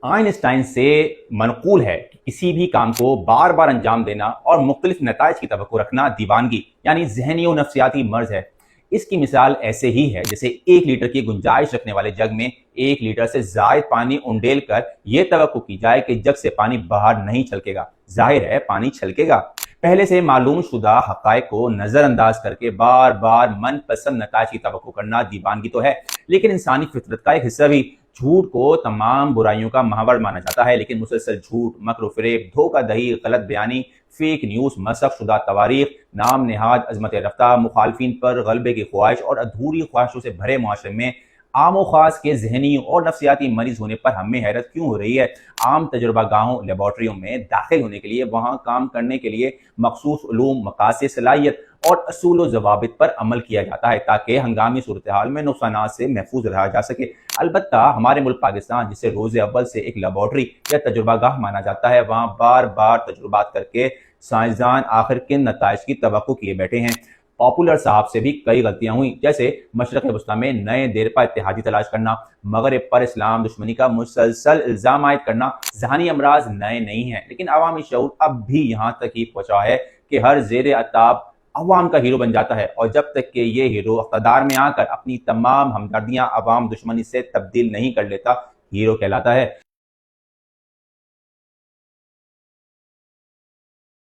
Einstein से Mankhool है कि किसी भी काम को बार बार अंजाम देना और मुख्तलिफ नताइज की तवक्को रखना दीवानगी यानी जहनी और नफ्सियाती मर्ज है। इसकी मिसाल ऐसे ही है जैसे 1 लीटर की गुंजाइश रखने वाले जग में 1 लीटर से जायद पानी उंडेल कर यह तवक्को की जाए कि जग से पानी बाहर नहीं छलकेगा। जाहिर है पानी छलकेगा। पहले से मालूम शुदा हक़ाइक़ को नजरअंदाज करके बार बार मनपसंद नताइज की तवक्को करना दीवानगी तो है, लेकिन इंसानी फितरत का एक हिस्सा भी। झूठ को तमाम बुराइयों का महावर माना जाता है, लेकिन मुसलसल झूठ, मक्र फ़रेब, धोखाधड़ी, गलत बयानी, फेक न्यूज़, मसख शुदा तवारीख, नाम नेहाद अजमत रफ्ता, मुखालफिन पर गलबे की ख्वाहिश और अधूरी ख्वाहिशों से भरे मुआशरे में आम व खास के जहनी और नफ्सियाती मरीज होने पर हमें हैरत क्यों हो रही है। आम तजुर्बा गाहों लेबॉर्ट्रियों में दाखिल होने के लिए वहां काम करने के लिए मखसूस उलूम, मकासद, सलाहियत और असूल व ज़वाबित पर अमल किया जाता है ताकि हंगामी सूरत हाल में नुकसानात से महफूज रहा जा सके। अलबत्ता हमारे मुल्क पाकिस्तान, जिसे रोज़ अव्वल से एक लेबॉर्ट्री या तजुर्बा गाह माना जाता है, वहाँ बार बार तजुर्बात करके साइंसदान आखिर किन नताइज की तवक्को किए बैठे हैं। पॉपुलर साहब से भी कई गलतियां हुई, जैसे मशरक़ वस्ता में नए देरपा इत्तेहादी तलाश करना, मगरिब पर इस्लाम दुश्मनी का मुसलसल इल्ज़ाम आयद करना। ज़हनी अमराज नए नहीं हैं, लेकिन अवामी शऊर अब भी यहाँ तक ही पहुँचा है कि हर ज़ेर अताब अवाम का हीरो बन जाता है, और जब तक कि ये हीरो इक़्तिदार में आकर अपनी तमाम हमदर्दियाँ अवाम दुश्मनी से तब्दील नहीं कर लेता, हीरो कहलाता है।